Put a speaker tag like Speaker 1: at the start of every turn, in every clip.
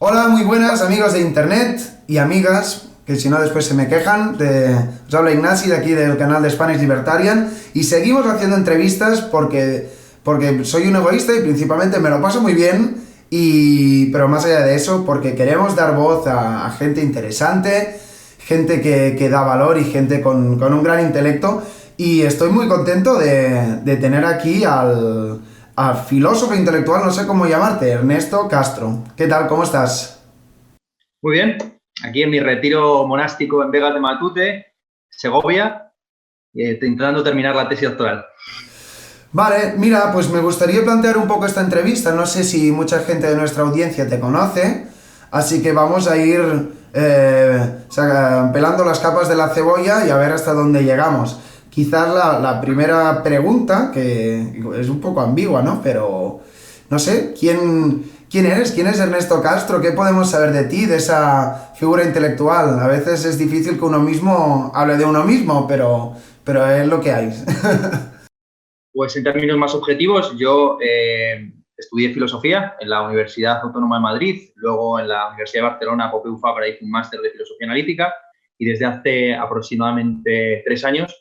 Speaker 1: Hola, muy buenas amigos de internet y amigas, que si no después se me quejan. Os habla Ignasi de aquí del canal de Spanish Libertarian y seguimos haciendo entrevistas porque soy un egoísta y principalmente me lo paso muy bien, pero más allá de eso, porque queremos dar voz a gente interesante, gente que da valor y gente con un gran intelecto, y estoy muy contento de tener aquí al filósofo intelectual, no sé cómo llamarte, Ernesto Castro. ¿Qué tal? ¿Cómo estás?
Speaker 2: Muy bien, aquí en mi retiro monástico en Vegas de Matute, Segovia, intentando terminar la tesis doctoral.
Speaker 1: Vale, mira, pues me gustaría plantear un poco esta entrevista. No sé si mucha gente de nuestra audiencia te conoce, así que vamos a ir pelando las capas de la cebolla y a ver hasta dónde llegamos. Quizás la primera pregunta, que es un poco ambigua, ¿no? Pero no sé, ¿quién eres? ¿Quién es Ernesto Castro? ¿Qué podemos saber de ti, de esa figura intelectual? A veces es difícil que uno mismo hable de uno mismo, pero es lo que hay.
Speaker 2: Pues en términos más objetivos, yo estudié filosofía en la Universidad Autónoma de Madrid, luego en la Universidad de Barcelona, Pompeu Fabra, hice un máster de filosofía analítica y desde hace aproximadamente 3 años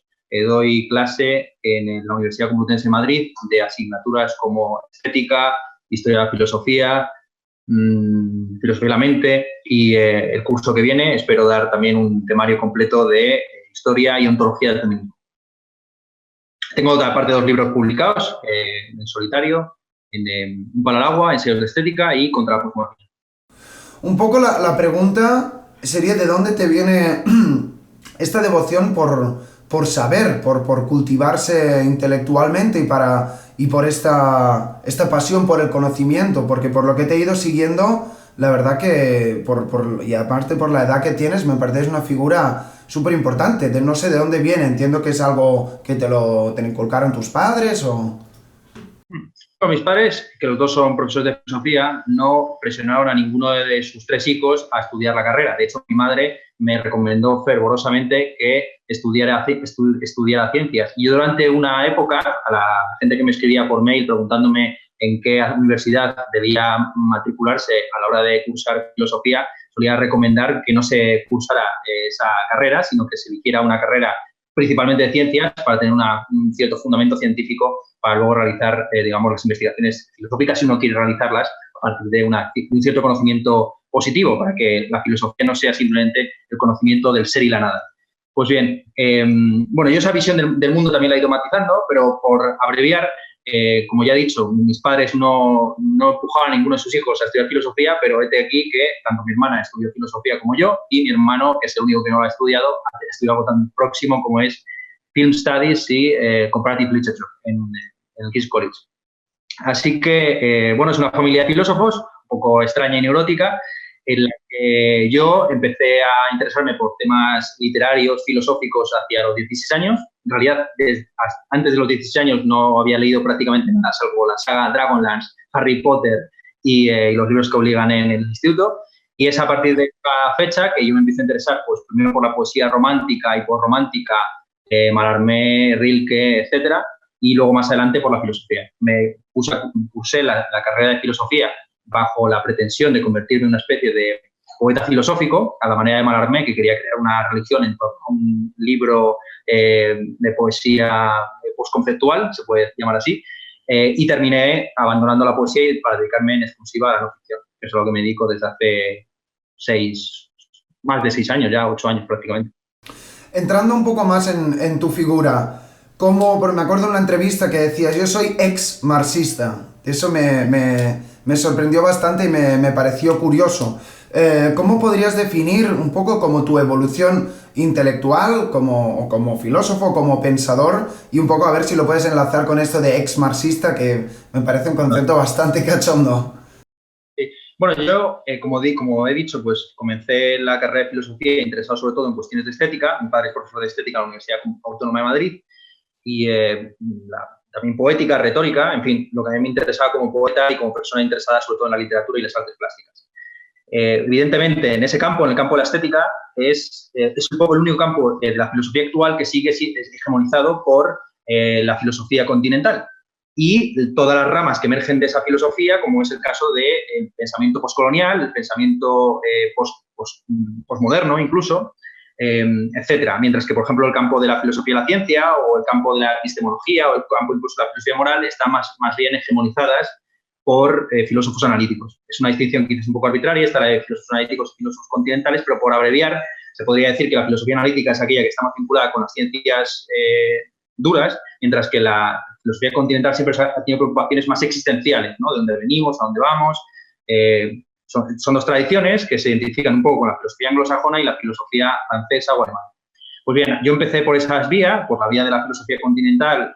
Speaker 2: doy clase en la Universidad Complutense de Madrid de asignaturas como estética, historia de la filosofía, filosofía de la mente y el curso que viene espero dar también un temario completo de historia y ontología del feminismo. Tengo aparte 2 libros publicados en solitario, en Un palo al agua, Ensayos de estética y Contra la posmodernidad.
Speaker 1: Un poco la pregunta sería de dónde te viene esta devoción por saber, por cultivarse intelectualmente y por esta pasión por el conocimiento, porque por lo que te he ido siguiendo, la verdad que, y aparte por la edad que tienes, me parece una figura súper importante. No sé de dónde viene, entiendo que es algo que te inculcaron tus padres o...
Speaker 2: Bueno, mis padres, que los dos son profesores de filosofía, no presionaron a ninguno de sus 3 hijos a estudiar la carrera. De hecho, mi madre me recomendó fervorosamente que estudiara ciencias. Y yo durante una época, a la gente que me escribía por mail preguntándome en qué universidad debía matricularse a la hora de cursar filosofía, solía recomendar que no se cursara esa carrera, sino que se eligiera una carrera principalmente de ciencias para tener un cierto fundamento científico para luego realizar, digamos, las investigaciones filosóficas si uno quiere realizarlas a partir de un cierto conocimiento positivo, para que la filosofía no sea simplemente el conocimiento del ser y la nada. Pues bien, bueno, yo esa visión del mundo también la he ido matizando, pero por abreviar, como ya he dicho, mis padres no empujaban a ninguno de sus hijos a estudiar filosofía, pero este aquí que tanto mi hermana estudió filosofía como yo y mi hermano, que es el único que no lo ha estudiado, estudió algo tan próximo como es Film Studies y Comparative Literature en el King's College. Así que, bueno, es una familia de filósofos, un poco extraña y neurótica, en la que yo empecé a interesarme por temas literarios, filosóficos hacia los 16 años. En realidad, antes de los 16 años no había leído prácticamente nada, salvo la saga Dragonlance, Harry Potter y los libros que obligan en el instituto. Y es a partir de esta fecha que yo me empecé a interesar, pues primero por la poesía romántica y por romántica, Mallarmé, Rilke, etcétera, y luego más adelante por la filosofía. Cursé la carrera de filosofía bajo la pretensión de convertirme en una especie de poeta filosófico, a la manera de Mallarmé, que quería crear una religión en torno a un libro de poesía postconceptual, se puede llamar así, y terminé abandonando la poesía para dedicarme en exclusiva a la no ficción, que es a lo que me dedico desde hace más de 6 años, ya 8 años prácticamente.
Speaker 1: Entrando un poco más en tu figura, porque me acuerdo de una entrevista que decías, yo soy ex marxista. Eso me sorprendió bastante y me pareció curioso. ¿Cómo podrías definir un poco como tu evolución intelectual, como filósofo, como pensador, y un poco a ver si lo puedes enlazar con esto de ex marxista, que me parece un concepto bastante cachondo?
Speaker 2: Sí. Bueno, yo, como he dicho, pues comencé la carrera de filosofía interesado sobre todo en cuestiones de estética. Mi padre es profesor de estética en la Universidad Autónoma de Madrid y también poética, retórica, en fin, lo que a mí me interesaba como poeta y como persona interesada sobre todo en la literatura y las artes plásticas. Evidentemente, en ese campo, en el campo de la estética, es un poco el único campo de la filosofía actual que sigue hegemonizado por la filosofía continental. y todas las ramas que emergen de esa filosofía, como es el caso del pensamiento postcolonial, el pensamiento postmoderno incluso, etcétera. Mientras que, por ejemplo, el campo de la filosofía de la ciencia o el campo de la epistemología o el campo incluso de la filosofía moral están más bien hegemonizadas por filósofos analíticos. Es una distinción quizás un poco arbitraria, está la de filósofos analíticos y filósofos continentales, pero por abreviar, se podría decir que la filosofía analítica es aquella que está más vinculada con las ciencias duras, mientras que la filosofía continental siempre ha tenido preocupaciones más existenciales, ¿no? De dónde venimos, a dónde vamos. Son dos tradiciones que se identifican un poco con la filosofía anglosajona y la filosofía francesa o alemana. Pues bien, yo empecé por esas vías, por la vía de la filosofía continental,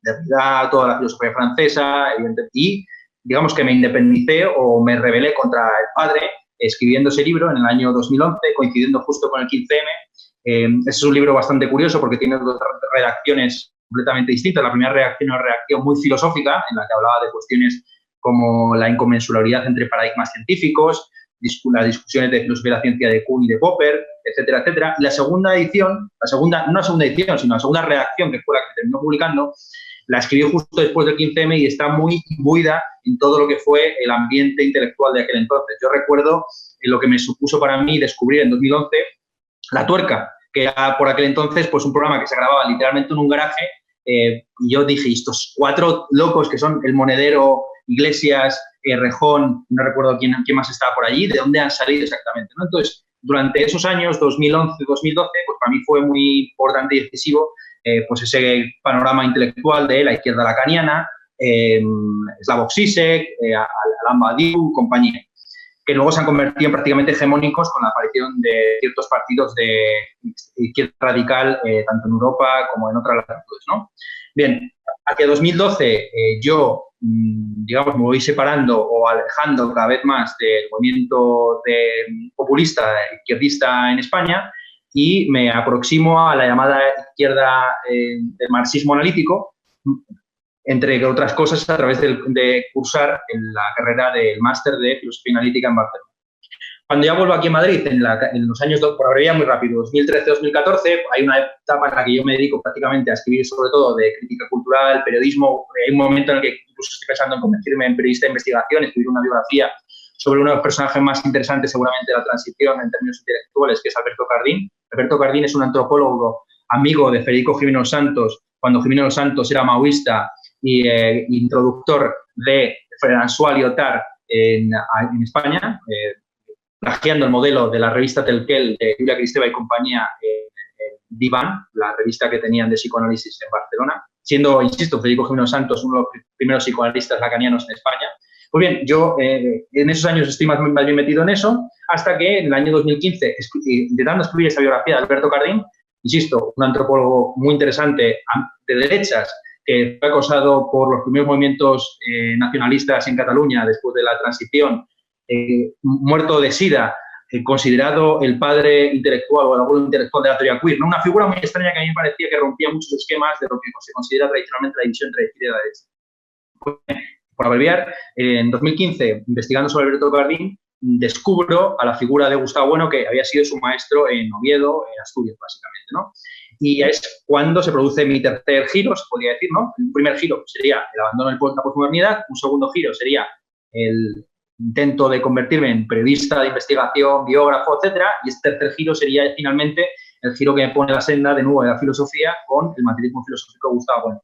Speaker 2: Derrida, toda la filosofía francesa, y digamos que me independicé o me rebelé contra el padre escribiendo ese libro en el año 2011, coincidiendo justo con el 15M. Ese es un libro bastante curioso porque tiene dos redacciones completamente distintas. La primera redacción es una redacción muy filosófica, en la que hablaba de cuestiones como la inconmensurabilidad entre paradigmas científicos, las discusiones de filosofía de la ciencia de Kuhn y de Popper, etcétera, etcétera. Y la segunda edición, no la segunda edición, sino la segunda redacción, que fue la que terminó publicando, la escribí justo después del 15M y está muy imbuida en todo lo que fue el ambiente intelectual de aquel entonces. Yo recuerdo lo que me supuso para mí descubrir en 2011 La Tuerca, que era por aquel entonces pues un programa que se grababa literalmente en un garaje, y yo dije, estos cuatro locos que son El Monedero, Iglesias, Rejón, no recuerdo quién más estaba por allí, de dónde han salido exactamente, ¿no? Entonces, durante esos años, 2011, 2012, pues para mí fue muy importante y decisivo pues ese panorama intelectual de la izquierda lacaniana, Slavoj Žižek, Alain Badiou, compañía, que luego se han convertido en prácticamente hegemónicos con la aparición de ciertos partidos de izquierda radical, tanto en Europa como en otras latitudes, ¿no? Bien, hacia 2012 yo, digamos, me voy separando o alejando cada vez más del movimiento populista, izquierdista en España, y me aproximo a la llamada izquierda del marxismo analítico, entre otras cosas a través de cursar en la carrera del máster de filosofía analítica en Barcelona. Cuando ya vuelvo aquí a Madrid, en los años, por abreviar muy rápido, 2013-2014, hay una etapa en la que yo me dedico prácticamente a escribir sobre todo de crítica cultural, periodismo. Hay un momento en el que incluso estoy pensando en convertirme en periodista de investigación, escribir una biografía sobre uno de los personajes más interesantes seguramente de la transición en términos intelectuales, que es Alberto Cardín. Alberto Cardín es un antropólogo amigo de Federico Gimeno Santos, cuando Gimeno Santos era maoísta, y introductor de François Lyotard en España, plagiando el modelo de la revista Telquel de Julia Kristeva y compañía, Divan, la revista que tenían de psicoanálisis en Barcelona, siendo, insisto, Federico Gimeno Santos uno de los primeros psicoanalistas lacanianos en España. Pues bien, yo en esos años estoy más bien metido en eso, hasta que en el año 2015, intentando escribir esa biografía de Alberto Cardín, insisto, un antropólogo muy interesante, de derechas, que fue acosado por los primeros movimientos nacionalistas en Cataluña después de la transición, muerto de sida, considerado el padre intelectual o el abuelo intelectual de la teoría queer, ¿no? Una figura muy extraña que a mí me parecía que rompía muchos esquemas de lo que se considera tradicionalmente la división entre izquierda y derecha. Por abreviar, en 2015, investigando sobre Alberto Cardín, descubro a la figura de Gustavo Bueno, que había sido su maestro en Oviedo, en Asturias, básicamente, ¿no? Y es cuando se produce mi tercer giro, se podría decir, ¿no? Un primer giro sería el abandono de la posmodernidad, un segundo giro sería el intento de convertirme en periodista de investigación, biógrafo, etcétera, y este tercer giro sería finalmente el giro que me pone la senda de nuevo de la filosofía con el materialismo filosófico de Gustavo Bueno.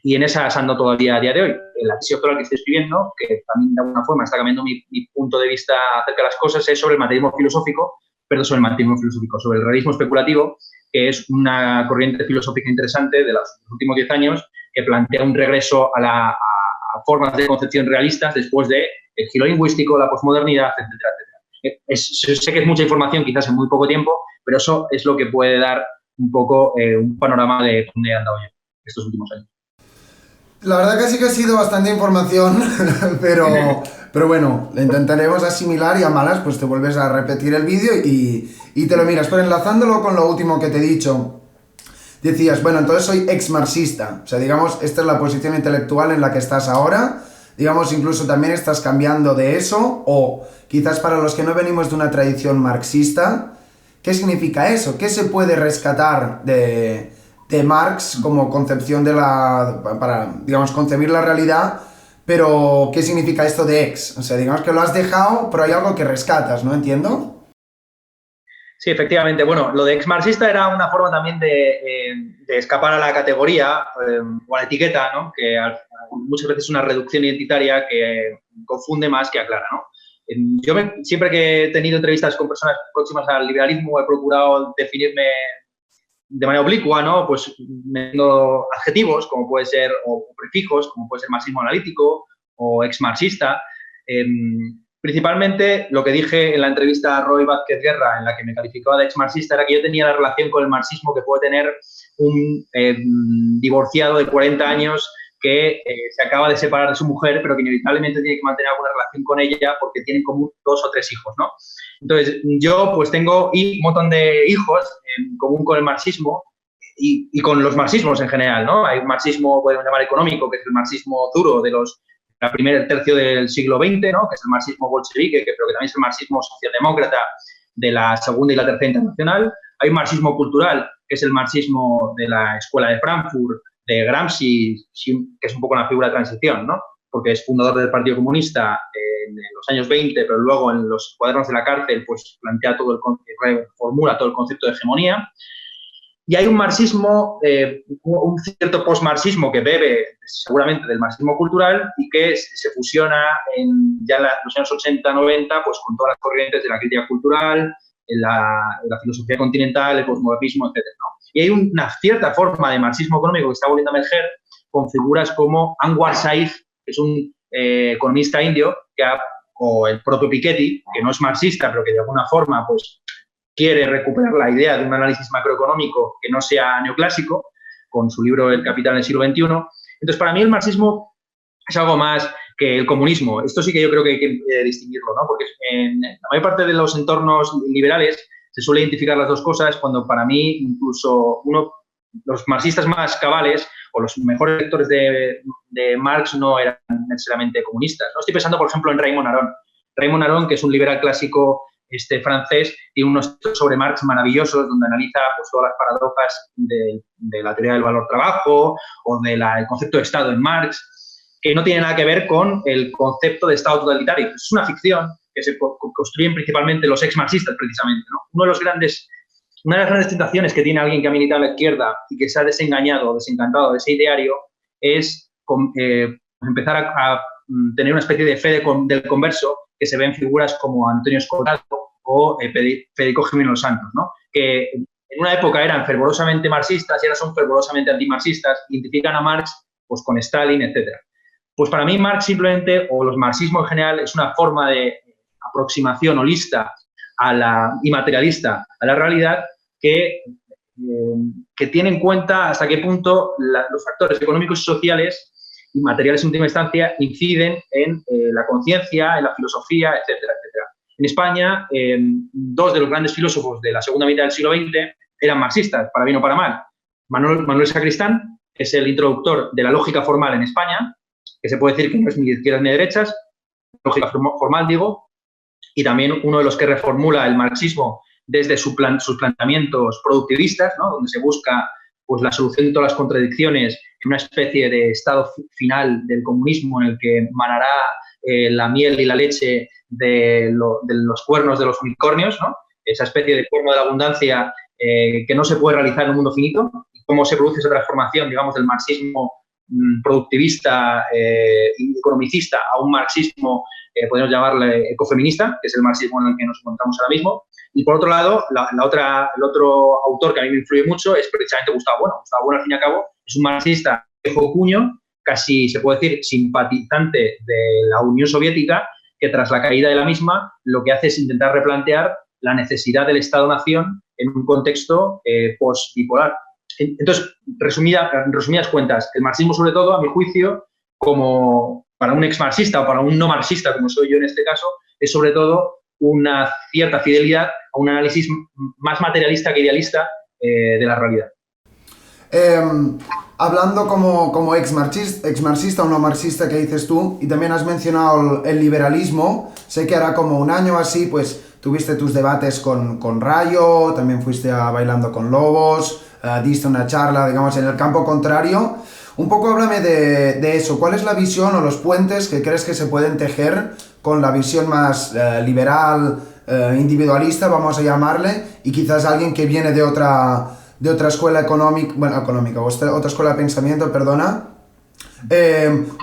Speaker 2: Y en esa ando todavía a día de hoy. La tesis doctoral que estoy escribiendo, que también de alguna forma está cambiando mi punto de vista acerca de las cosas, es sobre el materialismo filosófico, sobre el realismo especulativo, que es una corriente filosófica interesante de los últimos 10 años que plantea un regreso a formas de concepción realistas después del giro lingüístico, la posmodernidad, etcétera, etcétera. Sé que es mucha información, quizás en muy poco tiempo, pero eso es lo que puede dar un poco un panorama de dónde he andado yo estos últimos años.
Speaker 1: La verdad que sí que ha sido bastante información, pero bueno, la intentaremos asimilar y a malas pues te vuelves a repetir el vídeo y te lo miras. Pero enlazándolo con lo último que te he dicho, decías, bueno, entonces soy ex-marxista. O sea, digamos, esta es la posición intelectual en la que estás ahora. Digamos, incluso también estás cambiando de eso, o quizás para los que no venimos de una tradición marxista, ¿qué significa eso? ¿Qué se puede rescatar de de Marx como concepción para, digamos, concebir la realidad, pero ¿qué significa esto de ex? O sea, digamos que lo has dejado, pero hay algo que rescatas, ¿no? ¿Entiendo?
Speaker 2: Sí, efectivamente. Bueno, lo de ex-marxista era una forma también de escapar a la categoría o a la etiqueta, ¿no? Que muchas veces es una reducción identitaria que confunde más que aclara, ¿no? Yo siempre que he tenido entrevistas con personas próximas al liberalismo he procurado definirme de manera oblicua, ¿no? Pues metiendo adjetivos, como puede ser, o prefijos, como puede ser marxismo analítico o ex-marxista. Principalmente, lo que dije en la entrevista a Roy Vázquez Guerra, en la que me calificaba de ex-marxista, era que yo tenía la relación con el marxismo que puede tener un divorciado de 40 años que se acaba de separar de su mujer, pero que inevitablemente tiene que mantener alguna relación con ella porque tienen como 2 o 3 hijos, ¿no? Entonces, yo pues tengo un montón de hijos en común con el marxismo y con los marxismos en general, ¿no? Hay un marxismo, podemos llamar económico, que es el marxismo duro de la primera tercio del siglo XX, ¿no? Que es el marxismo bolchevique, pero que también es el marxismo socialdemócrata de la Segunda y la Tercera Internacional. Hay un marxismo cultural, que es el marxismo de la Escuela de Frankfurt, de Gramsci, que es un poco una figura de transición, ¿no? Porque es fundador del Partido Comunista en los años 20, pero luego en los cuadernos de la cárcel pues plantea reformula todo el concepto de hegemonía. Y hay un marxismo, un cierto postmarxismo que bebe seguramente del marxismo cultural y que se fusiona ya en los años 80-90 pues, con todas las corrientes de la crítica cultural, la filosofía continental, el posmodernismo, etc., ¿no? Y hay una cierta forma de marxismo económico que está volviendo a emerger con figuras como Anwar Said, que es un economista indio, o el propio Piketty, que no es marxista, pero que de alguna forma pues, quiere recuperar la idea de un análisis macroeconómico que no sea neoclásico, con su libro El capital en el siglo XXI. Entonces, para mí el marxismo es algo más que el comunismo. Esto sí que yo creo que hay que distinguirlo, ¿no? Porque en la mayor parte de los entornos liberales se suele identificar las dos cosas, cuando para mí incluso los marxistas más cabales o los mejores lectores de Marx no eran necesariamente comunistas, ¿no? Estoy pensando, por ejemplo, en Raymond Aron. Raymond Aron, que es un liberal clásico francés, tiene unos textos sobre Marx maravillosos donde analiza pues, todas las paradojas de la teoría del valor-trabajo o del concepto de Estado en Marx, que no tiene nada que ver con el concepto de Estado totalitario. Es una ficción que se construyen principalmente los ex-marxistas, precisamente, ¿no? Una de las grandes tentaciones que tiene alguien que ha militado a la izquierda y que se ha desengañado o desencantado de ese ideario es empezar a tener una especie de fe del converso que se ve en figuras como Antonio Escorato o Federico Jiménez Los Santos, ¿no? Que en una época eran fervorosamente marxistas y ahora son fervorosamente antimarxistas, identifican a Marx pues, con Stalin, etc. Pues para mí Marx simplemente, o los marxismos en general, es una forma de aproximación holista y materialista a la realidad que tiene en cuenta hasta qué punto los factores económicos y sociales y materiales en última instancia inciden en la conciencia, en la filosofía, etcétera, etcétera. En España, 2 de los grandes filósofos de la segunda mitad del siglo XX eran marxistas, para bien o para mal. Manuel Sacristán, que es el introductor de la lógica formal en España, que se puede decir que no es ni de izquierdas ni de derechas, lógica formal, digo, y también uno de los que reformula el marxismo desde sus planteamientos productivistas, ¿no? Donde se busca pues, la solución de todas las contradicciones en una especie de estado final del comunismo en el que manará la miel y la leche de los cuernos de los unicornios, ¿no? Esa especie de cuerno de la abundancia que no se puede realizar en un mundo finito. Y cómo se produce esa transformación, digamos, del marxismo productivista y economicista a un marxismo, podemos llamarle ecofeminista, que es el marxismo en el que nos encontramos ahora mismo. Y por otro lado, el otro autor que a mí me influye mucho es precisamente Gustavo Bueno. Gustavo Bueno, al fin y al cabo, es un marxista viejo cuño, casi se puede decir simpatizante de la Unión Soviética, que tras la caída de la misma lo que hace es intentar replantear la necesidad del Estado-nación en un contexto post-bipolar. Entonces, resumidas cuentas, el marxismo, sobre todo, a mi juicio, como para un ex-marxista o para un no marxista, como soy yo en este caso, es sobre todo una cierta fidelidad a un análisis más materialista que idealista de la realidad.
Speaker 1: Hablando como ex marxista o no marxista que dices tú, y también has mencionado el liberalismo, sé que hará como un año así, pues tuviste tus debates con Rayo, también fuiste a Bailando con Lobos, diste una charla, digamos, en el campo contrario. Un poco háblame de eso, ¿cuál es la visión o los puentes que crees que se pueden tejer con la visión más liberal, individualista, vamos a llamarle, y quizás alguien que viene de otra escuela económica, o otra escuela de pensamiento, perdona?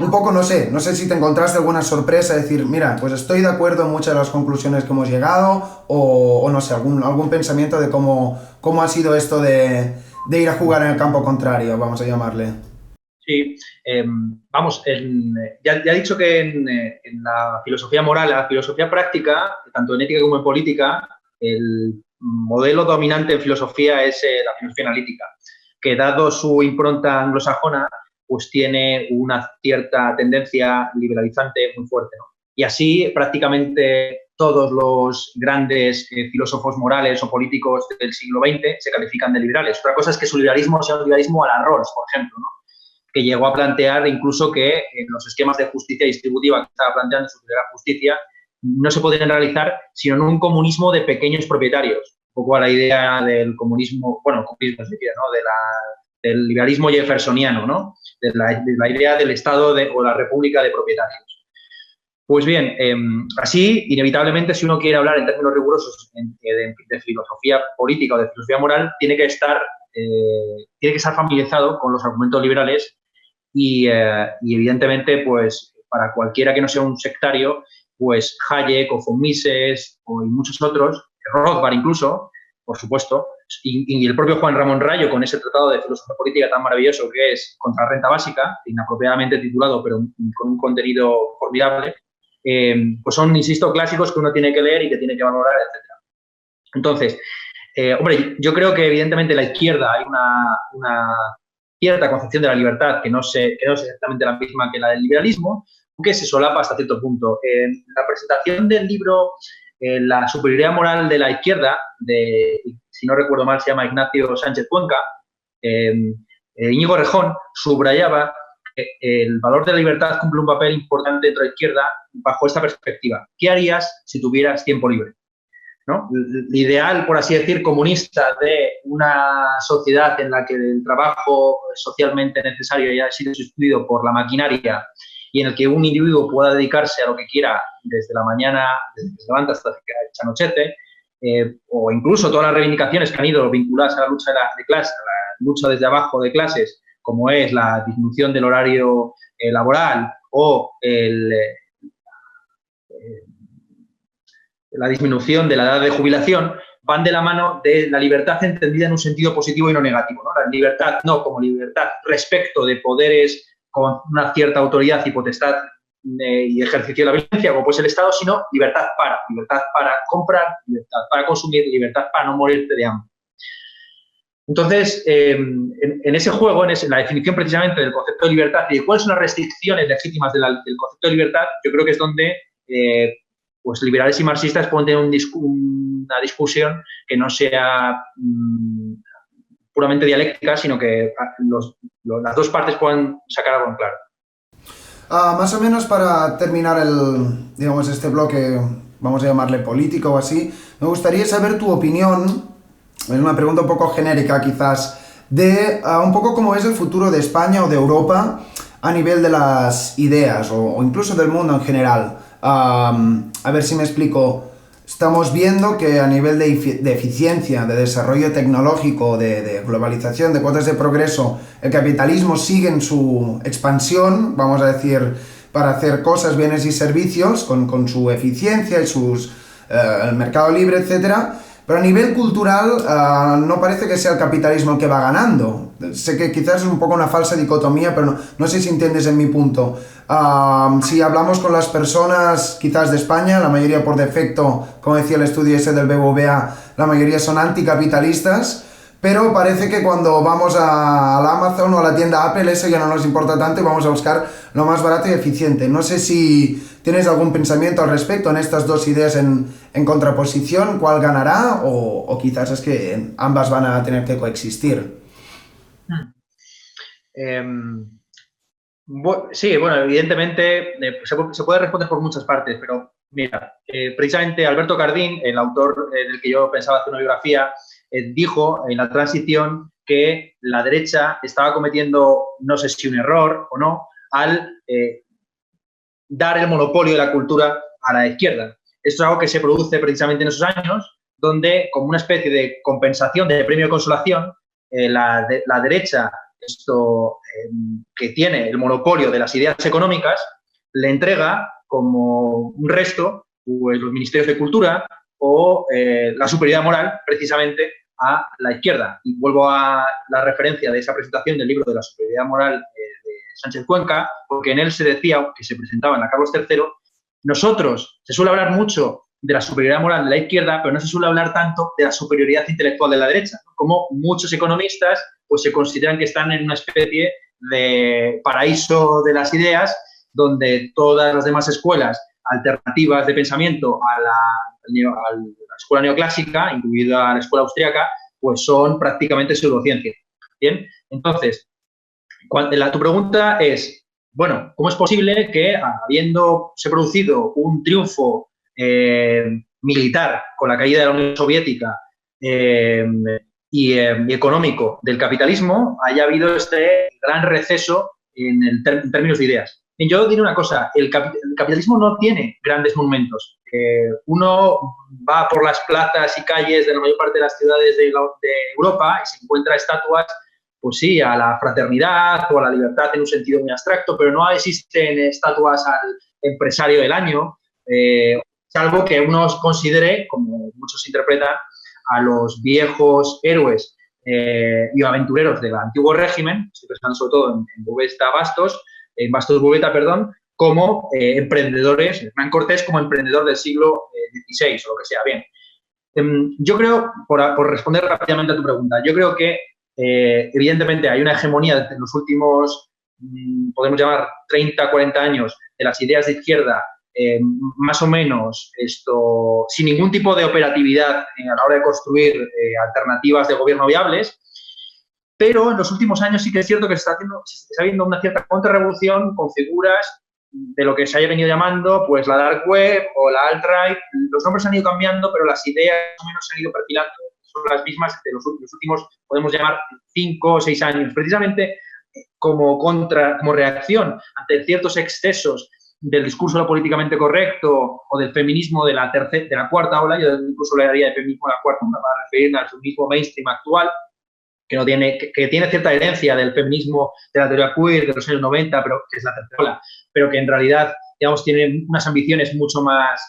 Speaker 1: Un poco, no sé si te encontraste alguna sorpresa, decir, mira, pues estoy de acuerdo en muchas de las conclusiones que hemos llegado, o no sé, algún pensamiento de cómo ha sido esto de ir a jugar en el campo contrario, vamos a llamarle.
Speaker 2: Sí, vamos, ya he dicho que en la filosofía moral, la filosofía práctica, tanto en ética como en política, el modelo dominante en filosofía es la filosofía analítica, que dado su impronta anglosajona, pues tiene una cierta tendencia liberalizante muy fuerte, ¿no? Y así prácticamente todos los grandes filósofos morales o políticos del siglo XX se califican de liberales. Otra cosa es que su liberalismo sea un liberalismo a la Rawls, por ejemplo, ¿no? Que llegó a plantear incluso que en los esquemas de justicia distributiva que estaba planteando su primera justicia no se podrían realizar sino en un comunismo de pequeños propietarios, un poco a la idea del comunismo, bueno, comunismo es decir, ¿no? Del liberalismo jeffersoniano, ¿no? De la idea del Estado o la República de propietarios. Pues bien, así, inevitablemente, si uno quiere hablar en términos rigurosos de filosofía política o de filosofía moral, tiene que estar familiarizado con los argumentos liberales y evidentemente, pues, para cualquiera que no sea un sectario, pues Hayek o von Mises y muchos otros, Rothbard incluso, por supuesto, y el propio Juan Ramón Rayo con ese tratado de filosofía política tan maravilloso que es Contra la Renta Básica, inapropiadamente titulado, pero con un contenido formidable, pues son, insisto, clásicos que uno tiene que leer y que tiene que valorar, etc. Entonces, hombre, yo creo que evidentemente en la izquierda hay una cierta concepción de la libertad que no es exactamente la misma que la del liberalismo, aunque se solapa hasta cierto punto. La presentación del libro La superioridad moral de la izquierda, si no recuerdo mal, se llama Ignacio Sánchez Cuenca, Íñigo Errejón subrayaba que el valor de la libertad cumple un papel importante dentro de la izquierda bajo esta perspectiva. ¿Qué harías si tuvieras tiempo libre? ¿No? El ideal, por así decir, comunista de una sociedad en la que el trabajo socialmente necesario haya sido sustituido por la maquinaria y en el que un individuo pueda dedicarse a lo que quiera desde la mañana, desde que se levanta hasta que se anochece, o incluso todas las reivindicaciones que han ido vinculadas a la lucha de clases, a la lucha desde abajo de clases, como es la disminución del horario laboral o la disminución de la edad de jubilación, van de la mano de la libertad entendida en un sentido positivo y no negativo, ¿no? La libertad no como libertad respecto de poderes con una cierta autoridad y potestad y ejercicio de la violencia, como pues el Estado, sino libertad para comprar, libertad para consumir, libertad para no morirte de hambre. Entonces, en ese juego, en la definición precisamente del concepto de libertad y de cuáles son las restricciones legítimas del concepto de libertad, yo creo que es donde pues liberales y marxistas pueden tener una discusión que no sea puramente dialéctica, sino que las dos partes puedan sacar algo en claro.
Speaker 1: Más o menos para terminar este bloque, vamos a llamarle político o así, me gustaría saber tu opinión, es una pregunta un poco genérica quizás, de un poco cómo es el futuro de España o de Europa a nivel de las ideas o incluso del mundo en general. A ver si me explico. Estamos viendo que a nivel de eficiencia, de desarrollo tecnológico, de globalización, de cuotas de progreso, el capitalismo sigue en su expansión, vamos a decir, para hacer cosas, bienes y servicios con su eficiencia y el mercado libre, etcétera. Pero a nivel cultural no parece que sea el capitalismo el que va ganando. Sé que quizás es un poco una falsa dicotomía, pero no sé si entiendes en mi punto. Si hablamos con las personas quizás de España, la mayoría por defecto, como decía el estudio ese del BBVA, la mayoría son anticapitalistas, pero parece que cuando vamos al Amazon o a la tienda Apple, eso ya no nos importa tanto y vamos a buscar lo más barato y eficiente. No sé si tienes algún pensamiento al respecto en estas dos ideas en contraposición, cuál ganará o quizás es que ambas van a tener que coexistir.
Speaker 2: Sí, bueno, evidentemente se puede responder por muchas partes, pero mira, precisamente Alberto Cardín, el autor del que yo pensaba hacer una biografía, dijo en la transición que la derecha estaba cometiendo, no sé si un error o no, al dar el monopolio de la cultura a la izquierda. Esto es algo que se produce precisamente en esos años, donde como una especie de compensación, de premio de consolación, la derecha que tiene el monopolio de las ideas económicas, le entrega como un resto pues, los ministerios de cultura o la superioridad moral precisamente a la izquierda. Y vuelvo a la referencia de esa presentación del libro de la superioridad moral de Sánchez Cuenca, porque en él se decía, que se presentaba en la Carlos III, se suele hablar mucho de la superioridad moral de la izquierda, pero no se suele hablar tanto de la superioridad intelectual de la derecha, ¿no? Como muchos economistas pues se consideran que están en una especie de paraíso de las ideas, donde todas las demás escuelas alternativas de pensamiento a la escuela neoclásica, incluida la escuela austríaca, pues son prácticamente pseudociencias. Bien, entonces, tu pregunta es, bueno, ¿cómo es posible que, habiéndose producido un triunfo militar con la caída de la Unión Soviética y económico del capitalismo, haya habido este gran receso en términos de ideas? Y yo diré una cosa, el capitalismo no tiene grandes monumentos. Uno va por las plazas y calles de la mayor parte de las ciudades de Europa y se encuentra estatuas, pues sí, a la fraternidad o a la libertad en un sentido muy abstracto, pero no existen estatuas al empresario del año, salvo que uno considere, como muchos interpretan, a los viejos héroes y aventureros del antiguo régimen, estoy pensando sobre todo en Bastos Bubeta, como emprendedores, Hernán Cortés como emprendedor del siglo XVI o lo que sea. Bien, yo creo, por responder rápidamente a tu pregunta, yo creo que evidentemente hay una hegemonía en los últimos, podemos llamar 30, 40 años, de las ideas de izquierda, más o menos sin ningún tipo de operatividad a la hora de construir alternativas de gobierno viables, pero en los últimos años sí que es cierto que se está viendo una cierta contrarrevolución con figuras de lo que se haya venido llamando pues la dark web o la alt-right. Los nombres han ido cambiando, pero las ideas más o menos se han ido perfilando. Son las mismas de los últimos, podemos llamar, 5 o 6 años. Precisamente como reacción ante ciertos excesos del discurso de lo políticamente correcto o del feminismo de la cuarta ola, yo incluso le daría de feminismo a la cuarta ola para referirme al feminismo mainstream actual, que tiene cierta herencia del feminismo de la teoría queer de los años 90, pero que es la tercera ola, pero que en realidad, digamos, tiene unas ambiciones mucho más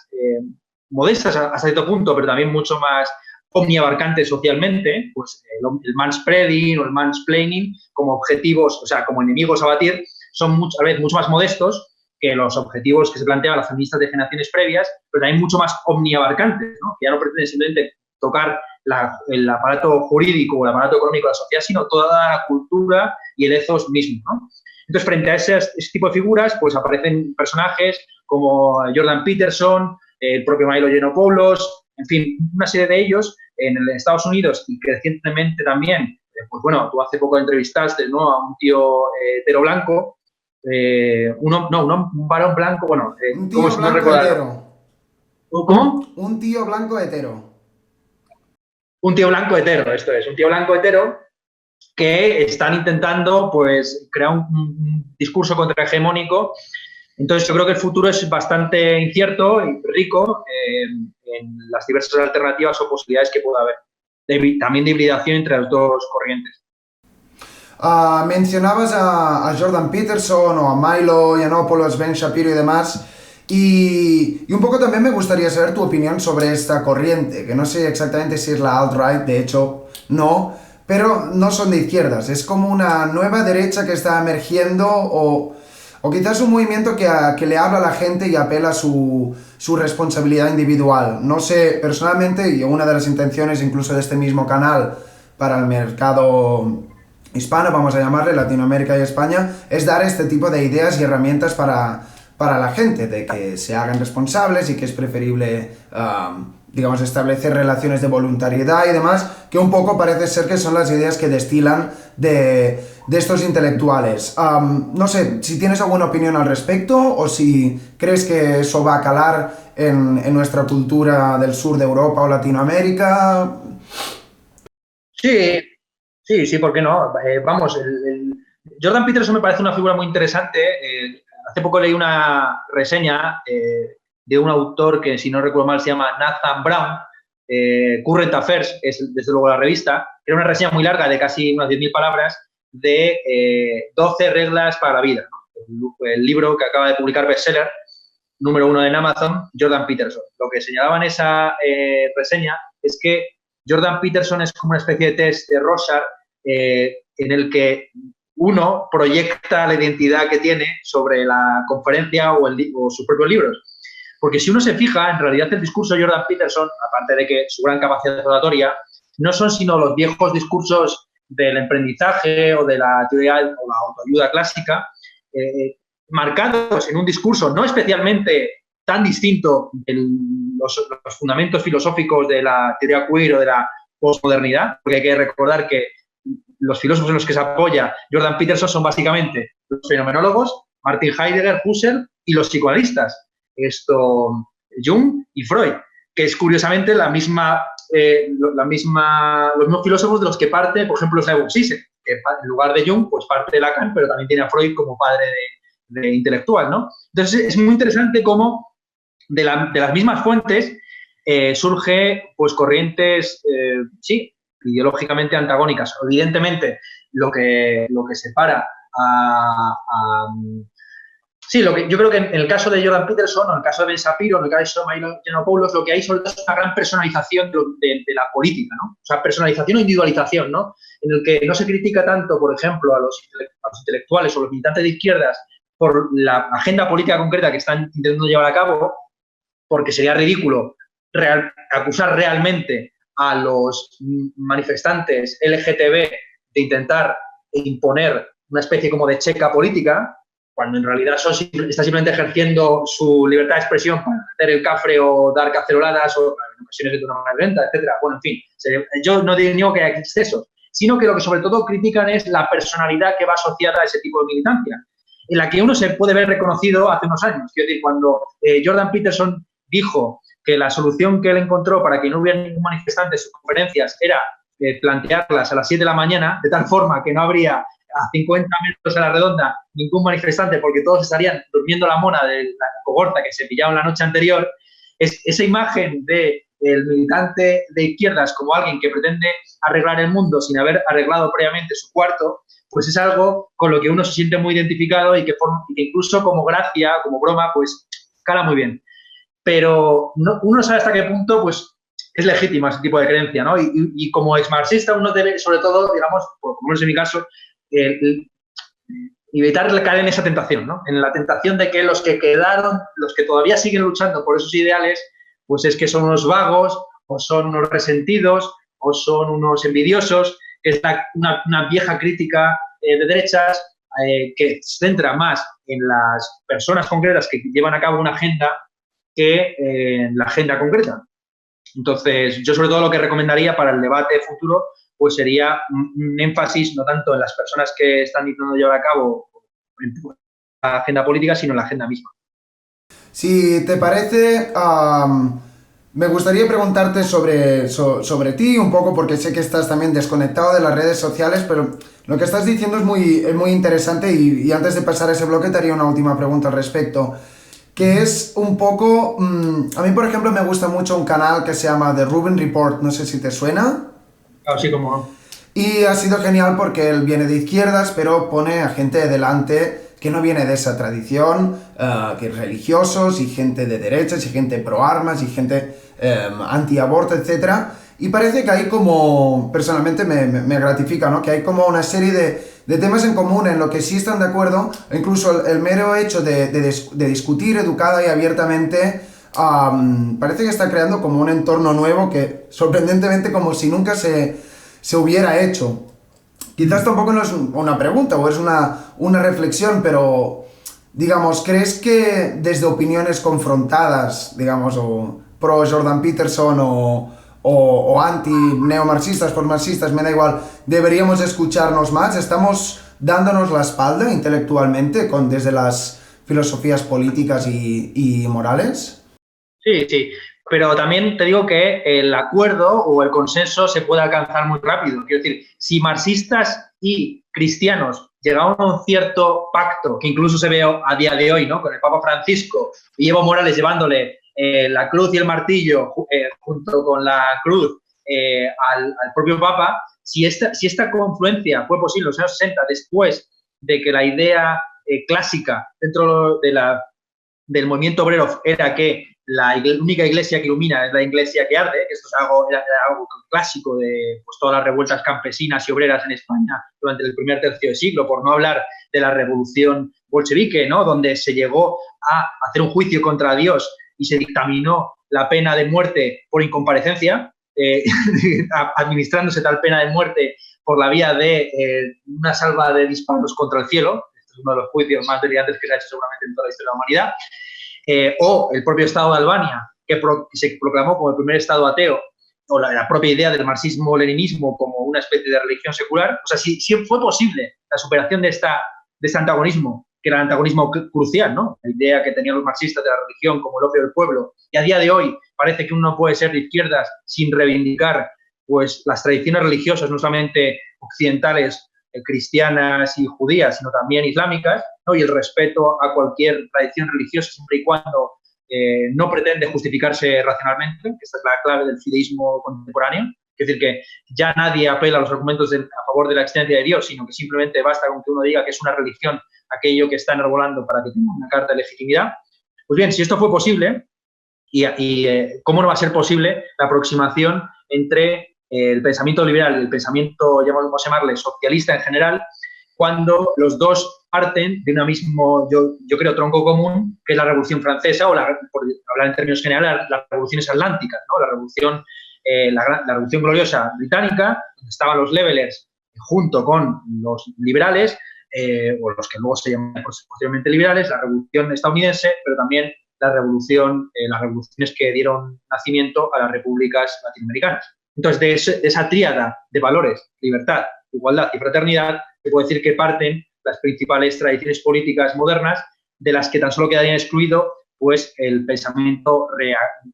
Speaker 2: modestas hasta cierto punto, pero también mucho más omniabarcantes socialmente, pues el manspreading o el mansplaining como objetivos, o sea, como enemigos a batir, son a veces mucho más modestos que los objetivos que se planteaban las feministas de generaciones previas, pero también mucho más omniabarcantes, ¿no? Que ya no pretenden simplemente tocar el aparato jurídico o el aparato económico de la sociedad, sino toda la cultura y el ethos mismo, ¿no? Entonces, frente a ese tipo de figuras, pues aparecen personajes como Jordan Peterson, el propio Milo Yiannopoulos, en fin, una serie de ellos en Estados Unidos y recientemente también, pues bueno, tú hace poco entrevistaste, ¿no?, a un tío hetero blanco, un varón blanco, bueno,
Speaker 1: un tío blanco hetero.
Speaker 2: ¿Cómo?
Speaker 1: Un tío blanco hetero.
Speaker 2: Un tío blanco hetero, esto es, un tío blanco hetero que están intentando, pues, crear un discurso contrahegemónico. Entonces, yo creo que el futuro es bastante incierto y rico en las diversas alternativas o posibilidades que pueda haber. También de hibridación entre las dos corrientes.
Speaker 1: Mencionabas a Jordan Peterson o a Milo Yiannopoulos, Ben Shapiro y demás. Y un poco también me gustaría saber tu opinión sobre esta corriente, que no sé exactamente si es la alt-right, de hecho no, pero no son de izquierdas, es como una nueva derecha que está emergiendo o quizás un movimiento que le habla a la gente y apela a su responsabilidad individual. No sé, personalmente, y una de las intenciones incluso de este mismo canal para el mercado hispano, vamos a llamarle, Latinoamérica y España, es dar este tipo de ideas y herramientas para la gente, de que se hagan responsables y que es preferible digamos, establecer relaciones de voluntariedad y demás, que un poco parece ser que son las ideas que destilan de estos intelectuales. No sé, si tienes alguna opinión al respecto o si crees que eso va a calar en nuestra cultura del sur de Europa o Latinoamérica.
Speaker 2: Sí, sí, sí, ¿por qué no? Vamos, Jordan Peterson me parece una figura muy interesante. Hace poco leí una reseña de un autor que, si no recuerdo mal, se llama Nathan Brown, Current Affairs, es desde luego la revista. Era una reseña muy larga, de casi unas 10.000 palabras, de 12 reglas para la vida, ¿no? El libro que acaba de publicar bestseller, número 1 en Amazon, Jordan Peterson. Lo que señalaba en esa reseña es que Jordan Peterson es como una especie de test de Rorschach en el que uno proyecta la identidad que tiene sobre la conferencia o sus propios libros. Porque si uno se fija, en realidad el discurso de Jordan Peterson, aparte de que su gran capacidad oratoria, no son sino los viejos discursos del emprendizaje o de la teoría o la autoayuda clásica, marcados en un discurso no especialmente tan distinto de los fundamentos filosóficos de la teoría queer o de la posmodernidad, porque hay que recordar que los filósofos en los que se apoya Jordan Peterson son básicamente los fenomenólogos, Martin Heidegger, Husserl y los psicoanalistas, Jung y Freud, que es curiosamente los mismos filósofos de los que parte, por ejemplo, Slavoj Žižek, que en lugar de Jung, pues parte de Lacan, pero también tiene a Freud como padre de intelectual, ¿no? Entonces es muy interesante cómo de las mismas fuentes surge pues corrientes, sí, ideológicamente antagónicas. Evidentemente, lo que separa sí, yo creo que en el caso de Jordan Peterson, o en el caso de Ben Shapiro, en el caso de Milo Yiannopoulos, lo que hay sobre todo es una gran personalización de la política, ¿no? O sea, personalización o individualización, ¿no? En el que no se critica tanto, por ejemplo, a los intelectuales o los militantes de izquierdas por la agenda política concreta que están intentando llevar a cabo, porque sería ridículo acusar realmente a los manifestantes LGTB de intentar imponer una especie como de checa política, cuando en realidad está simplemente ejerciendo su libertad de expresión para hacer el cafre o dar caceroladas o en ocasiones de una manera violenta, etcétera. Bueno, en fin, yo no digo que haya excesos, sino que lo que sobre todo critican es la personalidad que va asociada a ese tipo de militancia, en la que uno se puede ver reconocido hace unos años. Quiero decir, cuando Jordan Peterson dijo que la solución que él encontró para que no hubiera ningún manifestante en sus conferencias era plantearlas a las 7 de la mañana, de tal forma que no habría a 50 metros a la redonda ningún manifestante porque todos estarían durmiendo la mona de la cohorta que se pillaron la noche anterior, esa imagen del militante de izquierdas como alguien que pretende arreglar el mundo sin haber arreglado previamente su cuarto, pues es algo con lo que uno se siente muy identificado y que incluso como gracia, como broma, pues cala muy bien. Pero uno sabe hasta qué punto pues es legítima ese tipo de creencia, ¿no? Y como exmarxista uno debe, sobre todo, digamos, por lo menos en mi caso, evitar caer en esa tentación, ¿no? En la tentación de que los que quedaron, los que todavía siguen luchando por esos ideales, pues es que son unos vagos, o son unos resentidos, o son unos envidiosos. Es una vieja crítica de derechas que se centra más en las personas concretas que llevan a cabo una agenda que en la agenda concreta. Entonces, yo sobre todo lo que recomendaría para el debate futuro pues sería un énfasis no tanto en las personas que están intentando llevar a cabo la agenda política, sino en la agenda misma.
Speaker 1: Si te parece, me gustaría preguntarte sobre ti un poco, porque sé que estás también desconectado de las redes sociales, pero lo que estás diciendo es muy interesante y antes de pasar a ese bloque te haría una última pregunta al respecto, que es un poco... a mí, por ejemplo, me gusta mucho un canal que se llama The Rubin Report, no sé si te suena.
Speaker 2: Así como...
Speaker 1: Y ha sido genial porque él viene de izquierdas, pero pone a gente delante que no viene de esa tradición, que religiosos y gente de derechas y gente pro armas y gente anti-aborto, etc. Y parece que hay como, personalmente me gratifica, ¿no? Que hay como una serie de temas en común en lo que sí están de acuerdo, incluso el mero hecho de discutir educada y abiertamente. Parece que está creando como un entorno nuevo que sorprendentemente como si nunca se hubiera hecho. Quizás tampoco no es una pregunta o es una reflexión, pero digamos, ¿crees que desde opiniones confrontadas, digamos, o pro Jordan Peterson o anti-neomarxistas, postmarxistas, me da igual, deberíamos escucharnos más. Estamos dándonos la espalda intelectualmente desde las filosofías políticas y morales.
Speaker 2: Sí, sí, pero también te digo que el acuerdo o el consenso se puede alcanzar muy rápido. Quiero decir, si marxistas y cristianos llegaron a un cierto pacto, que incluso se ve a día de hoy, ¿no?, con el Papa Francisco y Evo Morales llevándole la cruz y el martillo junto con la cruz al propio Papa, si esta confluencia fue posible en los años 60, después de que la idea clásica dentro del movimiento obrero era que la única iglesia que ilumina es la iglesia que arde, que esto era algo clásico de pues, todas las revueltas campesinas y obreras en España durante el primer tercio de siglo, por no hablar de la revolución bolchevique, ¿no?, donde se llegó a hacer un juicio contra Dios y se dictaminó la pena de muerte por incomparecencia, administrándose tal pena de muerte por la vía de una salva de disparos contra el cielo. Este es uno de los juicios más delirantes que se ha hecho seguramente en toda la historia de la humanidad. O el propio Estado de Albania, que se proclamó como el primer Estado ateo, o la propia idea del marxismo-leninismo como una especie de religión secular. O sea, si fue posible la superación de este antagonismo, que era el antagonismo crucial, ¿no?, la idea que tenían los marxistas de la religión como el opio del pueblo, y a día de hoy parece que uno no puede ser de izquierdas sin reivindicar pues, las tradiciones religiosas, no solamente occidentales, cristianas y judías, sino también islámicas, ¿no?, y el respeto a cualquier tradición religiosa siempre y cuando no pretende justificarse racionalmente, que esta es la clave del fideísmo contemporáneo. Es decir, que ya nadie apela a los argumentos a favor de la existencia de Dios, sino que simplemente basta con que uno diga que es una religión aquello que está enarbolando para que tenga una carta de legitimidad. Pues bien, si esto fue posible, ¿cómo no va a ser posible la aproximación entre el pensamiento liberal y el pensamiento, vamos a llamarle, socialista en general, cuando los dos parten de un mismo, yo creo, tronco común, que es la Revolución Francesa, o por hablar en términos generales, las revoluciones atlánticas, ¿no?, la Revolución Gloriosa británica, donde estaban los levelers junto con los liberales, o los que luego se llaman posteriormente liberales, la Revolución estadounidense, pero también las revoluciones que dieron nacimiento a las repúblicas latinoamericanas. Entonces, de esa tríada de valores, libertad, igualdad y fraternidad, se puede decir que parten las principales tradiciones políticas modernas, de las que tan solo quedaría excluido pues, el pensamiento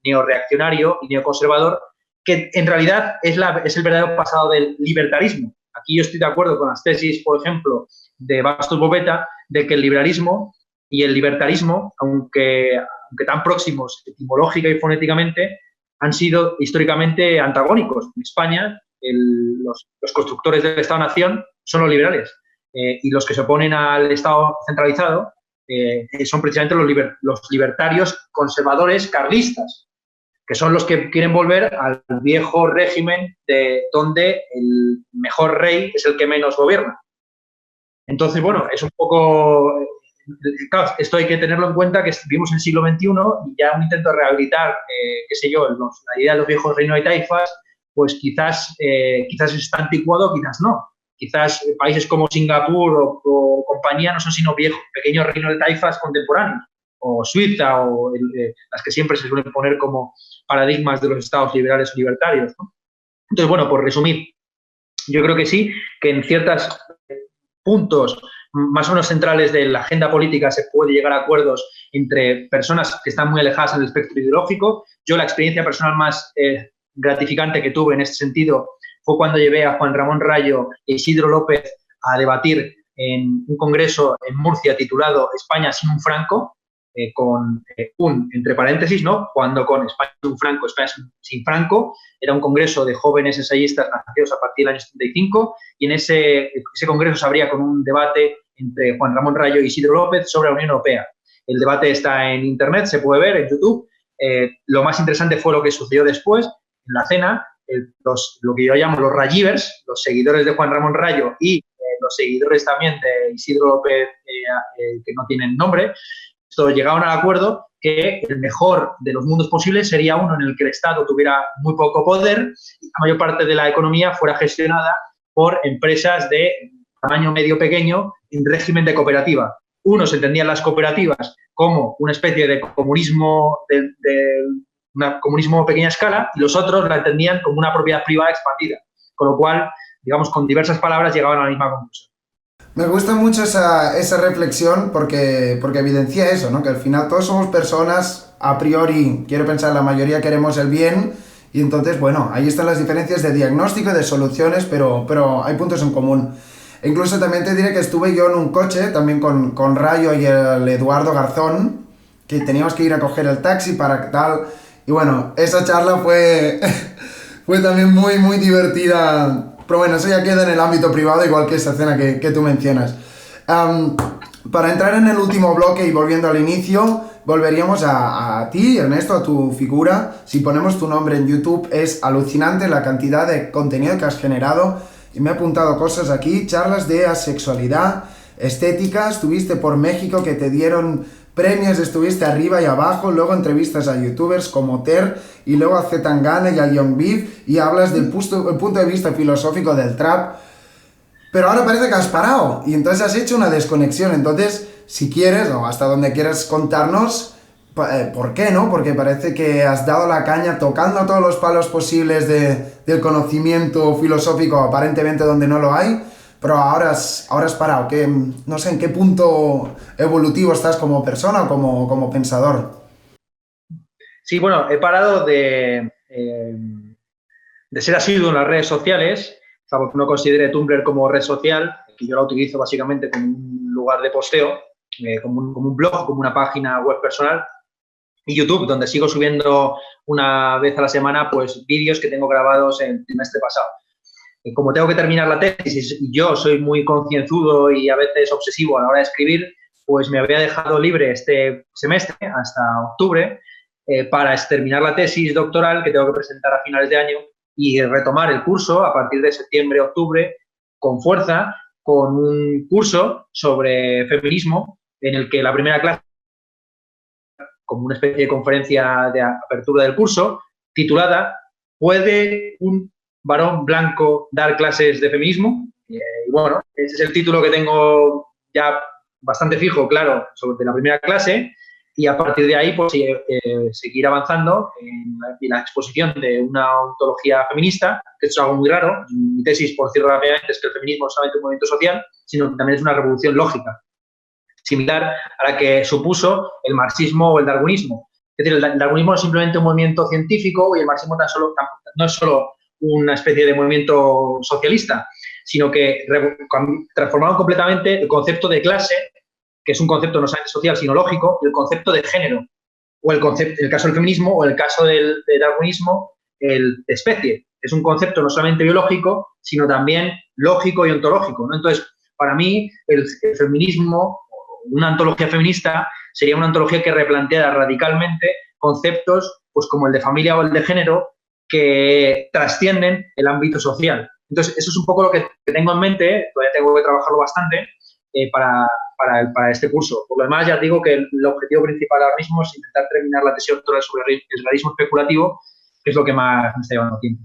Speaker 2: neoreaccionario y neoconservador, que en realidad es el verdadero pasado del libertarismo. Aquí yo estoy de acuerdo con las tesis, por ejemplo, de Bastos Bobeta, de que el liberalismo y el libertarismo, aunque tan próximos etimológica y fonéticamente, han sido históricamente antagónicos. En España, los constructores del Estado-Nación son los liberales, y los que se oponen al Estado centralizado son precisamente los libertarios conservadores carlistas, que son los que quieren volver al viejo régimen donde el mejor rey es el que menos gobierna. Entonces, bueno, es un poco... Claro, esto hay que tenerlo en cuenta, que vivimos en el siglo XXI y ya un intento de rehabilitar, qué sé yo, la idea de los viejos reinos de taifas, pues quizás está anticuado, quizás no. Quizás países como Singapur o compañía no son sino pequeños reinos de taifas contemporáneos, o Suiza, o las que siempre se suelen poner como paradigmas de los estados liberales o libertarios, ¿no? Entonces, bueno, por resumir, yo creo que sí, que en ciertos puntos más o menos centrales de la agenda política se puede llegar a acuerdos entre personas que están muy alejadas en el espectro ideológico. Yo la experiencia personal más gratificante que tuve en este sentido fue cuando llevé a Juan Ramón Rayo e Isidro López a debatir en un congreso en Murcia titulado España sin un Franco, con entre paréntesis, ¿no?, cuando con España sin un Franco, España sin Franco. Era un congreso de jóvenes ensayistas nacidos a partir del año 75, y en ese congreso se abría con un debate entre Juan Ramón Rayo y Isidro López sobre la Unión Europea. El debate está en Internet, se puede ver en YouTube. Lo más interesante fue lo que sucedió después, en la cena. Lo que yo llamo los Rayivers, los seguidores de Juan Ramón Rayo y los seguidores también de Isidro López, que no tienen nombre, llegaron al acuerdo que el mejor de los mundos posibles sería uno en el que el Estado tuviera muy poco poder y la mayor parte de la economía fuera gestionada por empresas de tamaño medio-pequeño en régimen de cooperativa. Unos entendían las cooperativas como una especie de comunismo comunismo a pequeña escala, y los otros la entendían como una propiedad privada expandida. Con lo cual, digamos, con diversas palabras llegaban a la misma conclusión.
Speaker 1: Me gusta mucho esa reflexión porque evidencia eso, ¿no? Que al final todos somos personas, a priori, quiero pensar, la mayoría queremos el bien, y entonces, bueno, ahí están las diferencias de diagnóstico y de soluciones, pero hay puntos en común. E incluso también te diré que estuve yo en un coche, también con Rayo y el Eduardo Garzón, que teníamos que ir a coger el taxi para tal, y bueno, esa charla fue, fue también muy, muy divertida. Pero bueno, eso ya queda en el ámbito privado, igual que esa escena que tú mencionas. Para entrar en el último bloque y volviendo al inicio, volveríamos a ti, Ernesto, a tu figura. Si ponemos tu nombre en YouTube, es alucinante la cantidad de contenido que has generado. Y me he apuntado cosas aquí, charlas de asexualidad, estética, estuviste por México que te dieron premios, estuviste arriba y abajo, luego entrevistas a youtubers como Ter y luego a Zetangana y a Young Beef y hablas del punto de vista filosófico del trap, pero ahora parece que has parado y entonces has hecho una desconexión. Entonces, si quieres o hasta donde quieras contarnos por qué, ¿no? Porque parece que has dado la caña tocando todos los palos posibles del conocimiento filosófico, aparentemente donde no lo hay. Pero ahora has parado. No sé en qué punto evolutivo estás como persona o como pensador.
Speaker 2: Sí, bueno, he parado de ser asiduo en las redes sociales, salvo que no considere Tumblr como red social, que yo la utilizo básicamente como un lugar de posteo, como un blog, como una página web personal, y YouTube, donde sigo subiendo una vez a la semana pues vídeos que tengo grabados en el trimestre pasado. Como tengo que terminar la tesis y yo soy muy concienzudo y a veces obsesivo a la hora de escribir, pues me había dejado libre este semestre hasta octubre para terminar la tesis doctoral que tengo que presentar a finales de año y retomar el curso a partir de septiembre-octubre con fuerza, con un curso sobre feminismo en el que la primera clase, como una especie de conferencia de apertura del curso, titulada ¿Puede un varón blanco dar clases de feminismo? Y bueno, ese es el título que tengo ya bastante fijo, claro, sobre la primera clase, y a partir de ahí pues seguir avanzando en la exposición de una ontología feminista, que es algo muy raro. Mi tesis, por decirlo rápidamente, es que el feminismo no es solamente un movimiento social, sino que también es una revolución lógica, similar a la que supuso el marxismo o el darwinismo. Es decir, el darwinismo es simplemente un movimiento científico y el marxismo no es solo una especie de movimiento socialista, sino que transformaron completamente el concepto de clase, que es un concepto no solamente social, sino lógico, y el concepto de género, o en el caso del feminismo, o en el caso del darwinismo, el de especie. Es un concepto no solamente biológico, sino también lógico y ontológico, ¿no? Entonces, para mí, el feminismo, una ontología feminista, sería una ontología que replanteara radicalmente conceptos pues, como el de familia o el de género, que trascienden el ámbito social. Entonces, eso es un poco lo que tengo en mente, todavía tengo que trabajarlo bastante para este curso. Por lo demás, ya digo que el objetivo principal ahora mismo es intentar terminar la tesis doctoral sobre el realismo especulativo, que es lo que más me está llevando tiempo.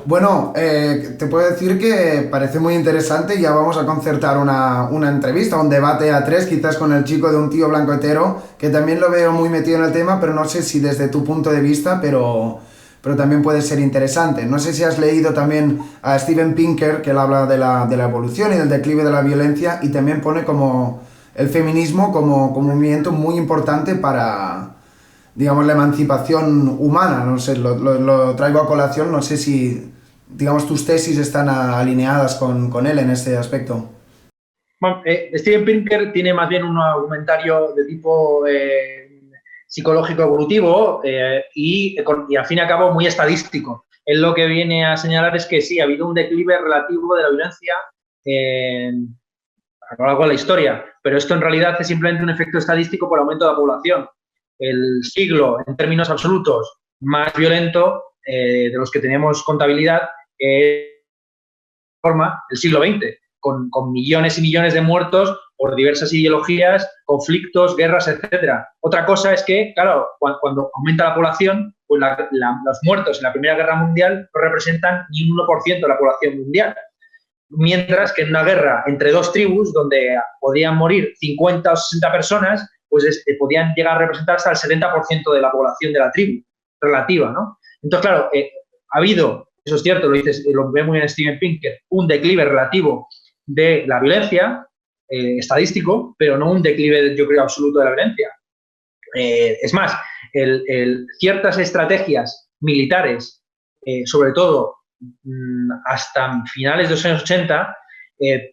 Speaker 1: Bueno, te puedo decir que parece muy interesante. Ya vamos a concertar una entrevista, un debate a tres, quizás con el chico de un tío blanco hetero, que también lo veo muy metido en el tema, pero no sé si desde tu punto de vista, pero también puede ser interesante. No sé si has leído también a Steven Pinker, que él habla de la evolución y del declive de la violencia, y también pone como el feminismo como un movimiento muy importante para, digamos, la emancipación humana. No sé, lo traigo a colación, no sé si, digamos, tus tesis están alineadas con él en este aspecto.
Speaker 2: Bueno, Steven Pinker tiene más bien un argumentario de tipo psicológico evolutivo y al fin y al cabo muy estadístico. Él lo que viene a señalar es que sí, ha habido un declive relativo de la violencia a lo largo de la historia, pero esto en realidad es simplemente un efecto estadístico por el aumento de la población. El siglo, en términos absolutos, más violento de los que tenemos contabilidad forma el siglo XX, con millones y millones de muertos por diversas ideologías, conflictos, guerras, etcétera. Otra cosa es que, claro, cuando aumenta la población, pues los muertos en la Primera Guerra Mundial no representan ni un 1% de la población mundial. Mientras que en una guerra entre dos tribus, donde podían morir 50 o 60 personas, pues podían llegar a representar hasta el 70% de la población de la tribu relativa, ¿no? Entonces, claro, ha habido, eso es cierto, lo ve muy bien Steven Pinker, un declive relativo de la violencia, estadístico, pero no un declive, yo creo, absoluto de la violencia. Es más, ciertas estrategias militares, sobre todo hasta finales de los años 80,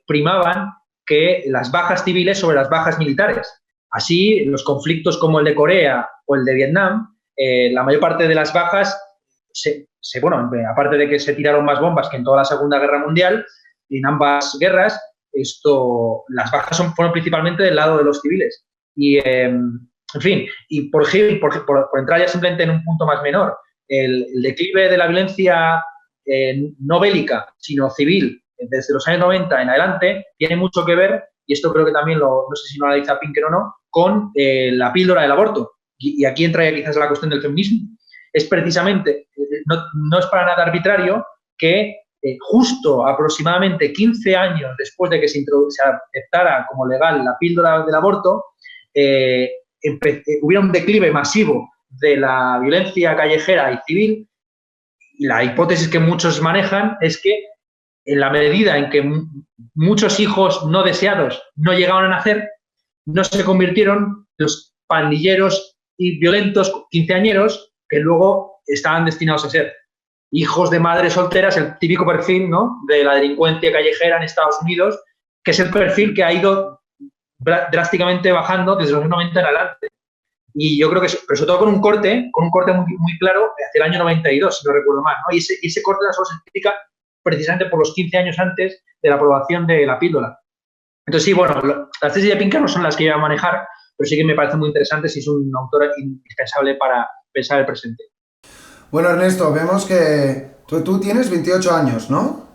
Speaker 2: primaban que las bajas civiles sobre las bajas militares. Así, los conflictos como el de Corea o el de Vietnam, la mayor parte de las bajas, bueno, aparte de que se tiraron más bombas que en toda la Segunda Guerra Mundial, en ambas guerras, las bajas fueron principalmente del lado de los civiles. Y, en fin, y por entrar ya simplemente en un punto más menor, el declive de la violencia no bélica, sino civil, desde los años 90 en adelante, tiene mucho que ver, y esto creo que también no sé si lo analiza Pinker o no, con la píldora del aborto. Y aquí entra ya quizás la cuestión del feminismo. Es precisamente, no es para nada arbitrario que justo aproximadamente 15 años después de que se aceptara como legal la píldora del aborto, hubiera un declive masivo de la violencia callejera y civil, y la hipótesis que muchos manejan es que en la medida en que muchos hijos no deseados no llegaban a nacer, no se convirtieron los pandilleros y violentos quinceañeros que luego estaban destinados a ser hijos de madres solteras, el típico perfil, ¿no?, de la delincuencia callejera en Estados Unidos, que es el perfil que ha ido drásticamente bajando desde los años 90 en adelante. Y yo creo que, pero sobre todo con un corte muy, muy claro hacia el año 92, si no recuerdo mal, ¿no? Y ese corte solo se explica precisamente por los 15 años antes de la aprobación de la píldora. Entonces, sí, bueno, las tesis de Pinker no son las que iba a manejar, pero sí que me parece muy interesante si es un autor indispensable para pensar el presente.
Speaker 1: Bueno, Ernesto, vemos que tú tienes 28 años, ¿no?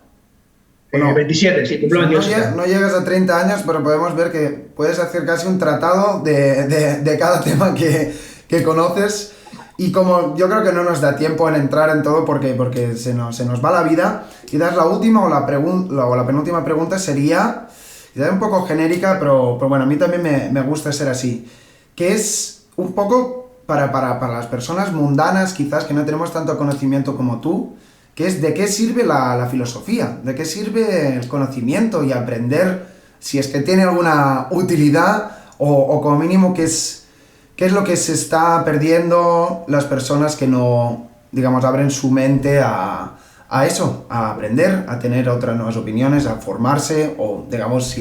Speaker 2: Bueno, 27, sí, cumplo 28.
Speaker 1: No llegas a 30 años, pero podemos ver que puedes hacer casi un tratado de cada tema que conoces. Y como yo creo que no nos da tiempo en entrar en todo porque se nos va la vida, quizás la última o la penúltima pregunta sería, quizás un poco genérica, pero bueno, a mí también me gusta ser así, que es un poco para las personas mundanas, quizás que no tenemos tanto conocimiento como tú, que es de qué sirve la filosofía, de qué sirve el conocimiento y aprender, si es que tiene alguna utilidad o como mínimo qué es lo que se está perdiendo las personas que no, digamos, abren su mente a eso, a aprender, a tener otras nuevas opiniones, a formarse o, digamos,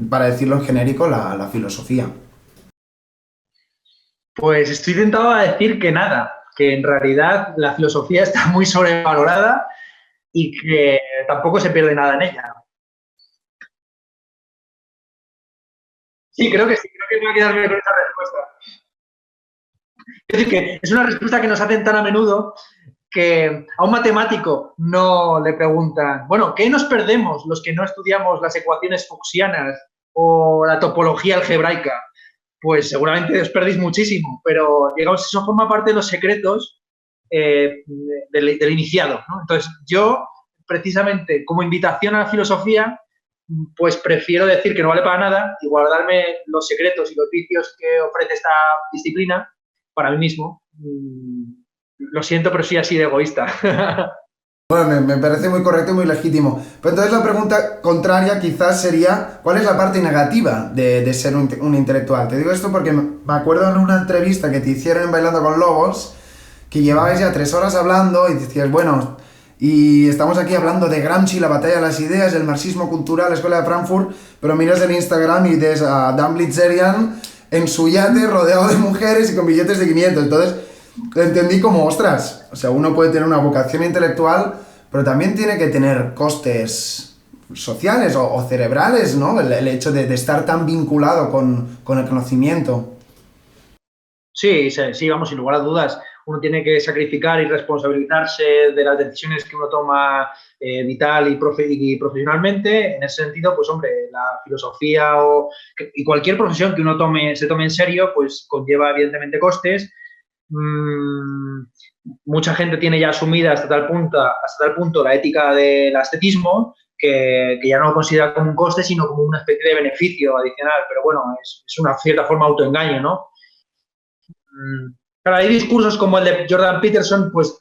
Speaker 1: para decirlo en genérico, la filosofía.
Speaker 2: Pues estoy tentado a decir que nada, que en realidad la filosofía está muy sobrevalorada y que tampoco se pierde nada en ella. Sí, creo que voy a quedarme con esa respuesta. Es decir, que es una respuesta que nos hacen tan a menudo que a un matemático no le preguntan, bueno, ¿qué nos perdemos los que no estudiamos las ecuaciones fuchsianas o la topología algebraica? Pues seguramente os perdéis muchísimo, pero digamos, eso forma parte de los secretos del iniciado, ¿no? Entonces, yo, precisamente, como invitación a la filosofía, pues prefiero decir que no vale para nada y guardarme los secretos y los vicios que ofrece esta disciplina para mí mismo. Lo siento, pero soy así de egoísta.
Speaker 1: Bueno, me parece muy correcto y muy legítimo. Pero entonces la pregunta contraria quizás sería, ¿cuál es la parte negativa de ser un intelectual? Te digo esto porque me acuerdo en una entrevista que te hicieron en Bailando con Lobos, que llevabais ya 3 horas hablando y decías, bueno, y estamos aquí hablando de Gramsci, la batalla de las ideas, el marxismo cultural, la escuela de Frankfurt, pero miras el Instagram y ves a Dan Blitzerian en su yate rodeado de mujeres y con billetes de 500. Entonces entendí como, ostras, o sea, uno puede tener una vocación intelectual, pero también tiene que tener costes sociales o cerebrales, ¿no? El hecho de estar tan vinculado con el conocimiento.
Speaker 2: Sí, vamos, sin lugar a dudas. Uno tiene que sacrificar y responsabilizarse de las decisiones que uno toma vital y profesionalmente. En ese sentido, pues hombre, la filosofía y cualquier profesión que uno se tome en serio, pues conlleva evidentemente costes. Mucha gente tiene ya asumida hasta tal punto la ética del ascetismo,
Speaker 3: que ya no lo considera como un coste, sino como una especie de beneficio adicional. Pero bueno, es una cierta forma autoengaño, ¿no? Claro, hay discursos como el de Jordan Peterson, pues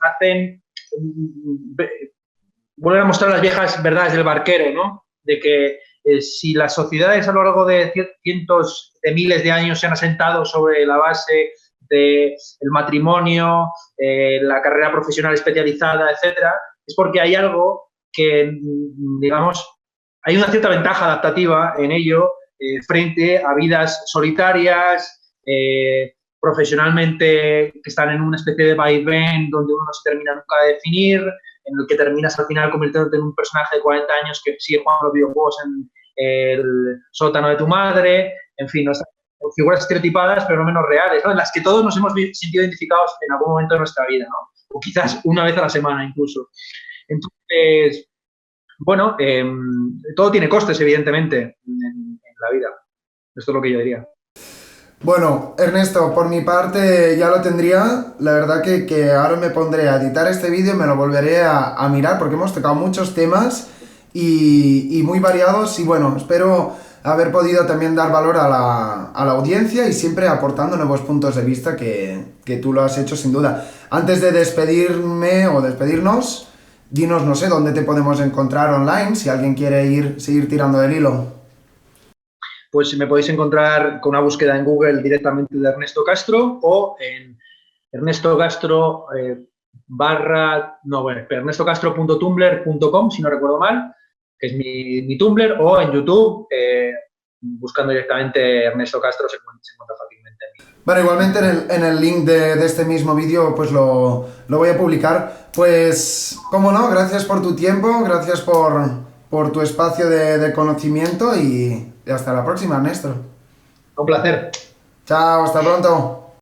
Speaker 3: vuelven a mostrar las viejas verdades del barquero, ¿no? De que si las sociedades a lo largo de cientos de miles de años se han asentado sobre la base del matrimonio, la carrera profesional especializada, etcétera, es porque hay algo que, digamos, hay una cierta ventaja adaptativa en ello frente a vidas solitarias, profesionalmente que están en una especie de vaivén donde uno no se termina nunca de definir, en el que terminas al final convirtiéndote en un personaje de 40 años que sigue jugando los videojuegos en el sótano de tu madre, en fin, ¿no? Figuras estereotipadas pero no menos reales, ¿no? En las que todos nos hemos sentido identificados en algún momento de nuestra vida, ¿no? O quizás una vez a la semana incluso. Entonces, bueno, todo tiene costes, evidentemente, en la vida. Esto es lo que yo diría.
Speaker 1: Bueno, Ernesto, por mi parte ya lo tendría. La verdad que ahora me pondré a editar este vídeo y me lo volveré a mirar porque hemos tocado muchos temas y muy variados y bueno, espero haber podido también dar valor a la audiencia y siempre aportando nuevos puntos de vista que tú lo has hecho sin duda. Antes de despedirme o despedirnos, dinos, no sé, dónde te podemos encontrar online si alguien quiere seguir tirando del hilo.
Speaker 3: Pues me podéis encontrar con una búsqueda en Google directamente de Ernesto Castro o en Ernesto Castro ernestocastro.tumblr.com, si no recuerdo mal, que es mi Tumblr, o en YouTube, buscando directamente Ernesto Castro se encuentra fácilmente.
Speaker 1: Bueno, igualmente en el link de este mismo vídeo pues lo voy a publicar. Pues, cómo no, gracias por tu tiempo, gracias por tu espacio de conocimiento y hasta la próxima, Ernesto.
Speaker 3: Un placer.
Speaker 1: Chao, hasta pronto.